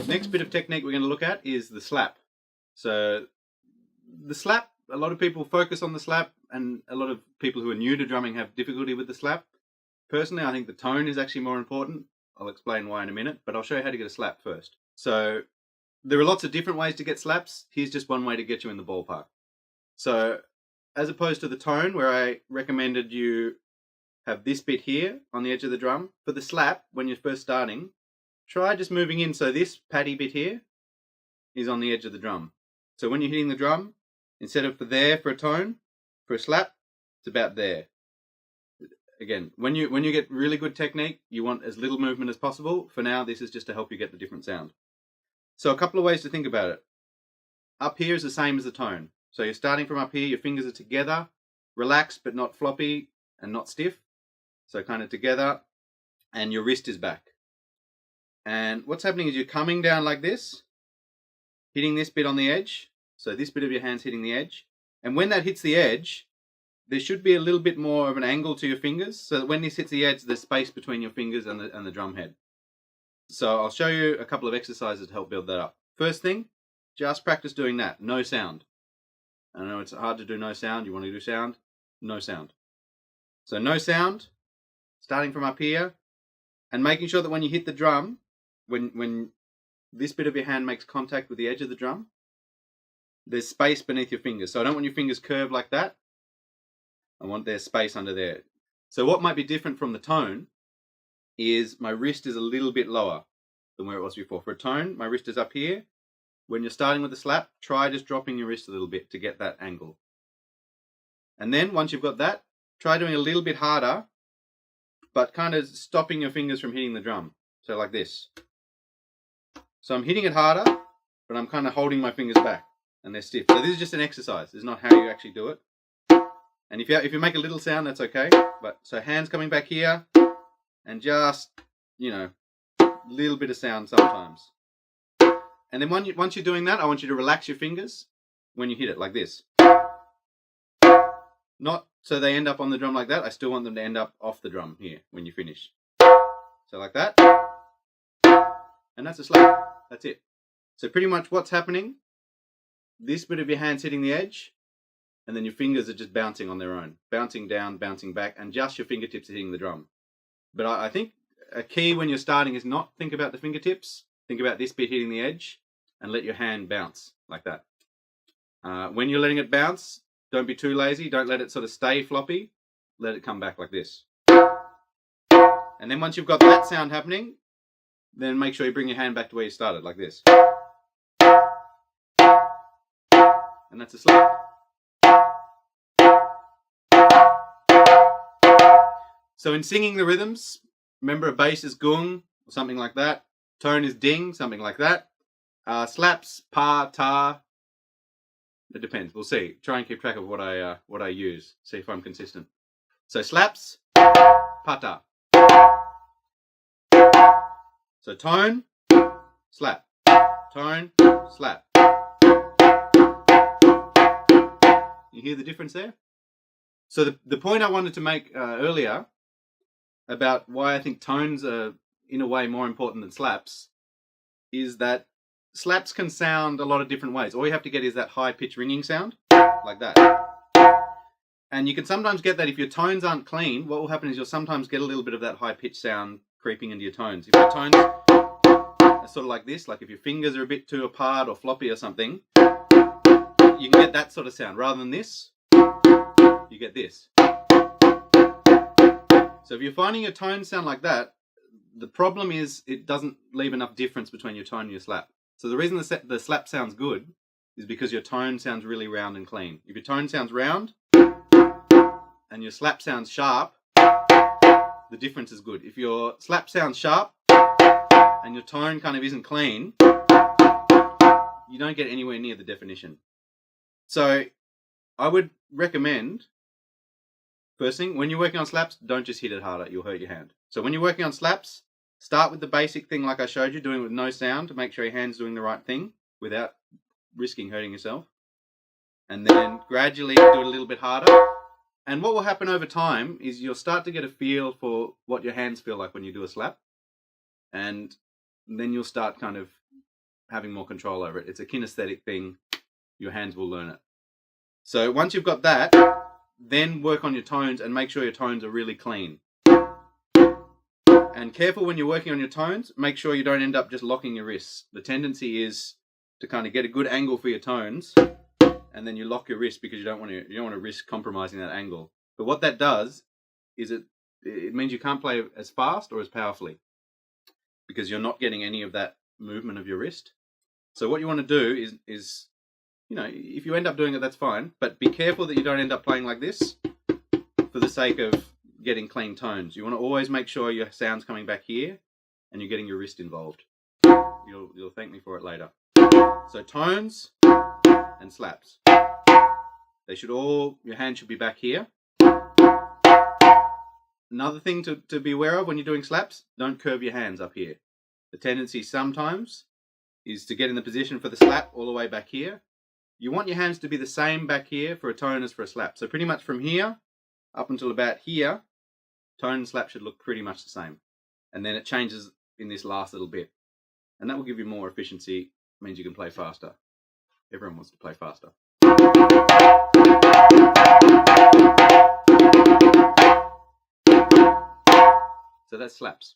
Next bit of technique we're going to look at is the slap. So the slap, a lot of people focus on the slap, and a lot of people who are new to drumming have difficulty with the slap. Personally, I think the tone is actually more important. I'll explain why in a minute, but I'll show you how to get a slap first. So there are lots of different ways to get slaps. Here's just one way to get you in the ballpark. So as opposed to the tone, where I recommended you have this bit here on the edge of the drum, for the slap, when you're first starting, try just moving in so this paddy bit here is on the edge of the drum. So when you're hitting the drum, instead of there for a tone, for a slap, it's about there. Again, when you get really good technique, you want as little movement as possible. For now, this is just to help you get the different sound. So a couple of ways to think about it. Up here is the same as the tone. So you're starting from up here, your fingers are together, relaxed but not floppy and not stiff. So kind of together, and your wrist is back. And what's happening is you're coming down like this, hitting this bit on the edge. So this bit of your hand's hitting the edge. And when that hits the edge, there should be a little bit more of an angle to your fingers, so that when this hits the edge, there's space between your fingers and the drum head. So I'll show you a couple of exercises to help build that up. First thing, just practice doing that. No sound. I know it's hard to do no sound. You want to do sound? No sound. So no sound, starting from up here, and making sure that when you hit the drum, when this bit of your hand makes contact with the edge of the drum, there's space beneath your fingers. So I don't want your fingers curved like that. I want there's space under there. So what might be different from the tone is my wrist is a little bit lower than where it was before. For a tone, my wrist is up here. When you're starting with the slap, try just dropping your wrist a little bit to get that angle. And then once you've got that, try doing a little bit harder, but kind of stopping your fingers from hitting the drum. So like this. So I'm hitting it harder, but I'm kind of holding my fingers back and they're stiff. So this is just an exercise. This is not how you actually do it. And if you make a little sound, that's okay. But so hands coming back here, and just, a little bit of sound sometimes. And then once you're doing that, I want you to relax your fingers when you hit it like this. Not so they end up on the drum like that. I still want them to end up off the drum here when you finish. So like that. And that's a slap. That's it. So pretty much what's happening, this bit of your hand's hitting the edge, and then your fingers are just bouncing on their own. Bouncing down, bouncing back, and just your fingertips are hitting the drum. But I think a key when you're starting is not think about the fingertips. Think about this bit hitting the edge, and let your hand bounce like that. When you're letting it bounce, don't be too lazy. Don't let it sort of stay floppy. Let it come back like this. And then once you've got that sound happening, then make sure you bring your hand back to where you started, like this. And that's a slap. So in singing the rhythms, remember a bass is gung, or something like that. Tone is ding, something like that. Slaps, pa, ta. It depends. We'll see. Try and keep track of what I use. See if I'm consistent. So slaps, pa, ta. So tone, slap. Tone, slap. You hear the difference there? So the point I wanted to make earlier about why I think tones are in a way more important than slaps is that slaps can sound a lot of different ways. All you have to get is that high pitch ringing sound, like that. And you can sometimes get that if your tones aren't clean. What will happen is you'll sometimes get a little bit of that high pitch sound creeping into your tones. If your tones are sort of like this, like if your fingers are a bit too apart or floppy or something, you can get that sort of sound. Rather than this, you get this. So if you're finding your tones sound like that, the problem is it doesn't leave enough difference between your tone and your slap. So the reason the slap sounds good is because your tone sounds really round and clean. If your tone sounds round and your slap sounds sharp, the difference is good. If your slap sounds sharp and your tone kind of isn't clean, you don't get anywhere near the definition. So I would recommend, first thing, when you're working on slaps, don't just hit it harder, you'll hurt your hand. So when you're working on slaps, start with the basic thing like I showed you, doing it with no sound to make sure your hand's doing the right thing without risking hurting yourself. And then gradually do it a little bit harder And what will happen over time is you'll start to get a feel for what your hands feel like when you do a slap. And then you'll start kind of having more control over it. It's a kinesthetic thing. Your hands will learn it. So once you've got that, then work on your tones and make sure your tones are really clean. And careful when you're working on your tones, make sure you don't end up just locking your wrists. The tendency is to kind of get a good angle for your tones, and then you lock your wrist because you don't want to risk compromising that angle. But what that does is it means you can't play as fast or as powerfully because you're not getting any of that movement of your wrist. So what you want to do is if you end up doing it, that's fine, but be careful that you don't end up playing like this for the sake of getting clean tones. You want to always make sure your sound's coming back here and you're getting your wrist involved. You'll thank me for it later. So tones and slaps. Your hand should be back here. Another thing to be aware of when you're doing slaps, don't curve your hands up here. The tendency sometimes is to get in the position for the slap all the way back here. You want your hands to be the same back here for a tone as for a slap. So pretty much from here up until about here, tone and slap should look pretty much the same. And then it changes in this last little bit. And that will give you more efficiency. It means you can play faster. Everyone wants to play faster. So that's slaps.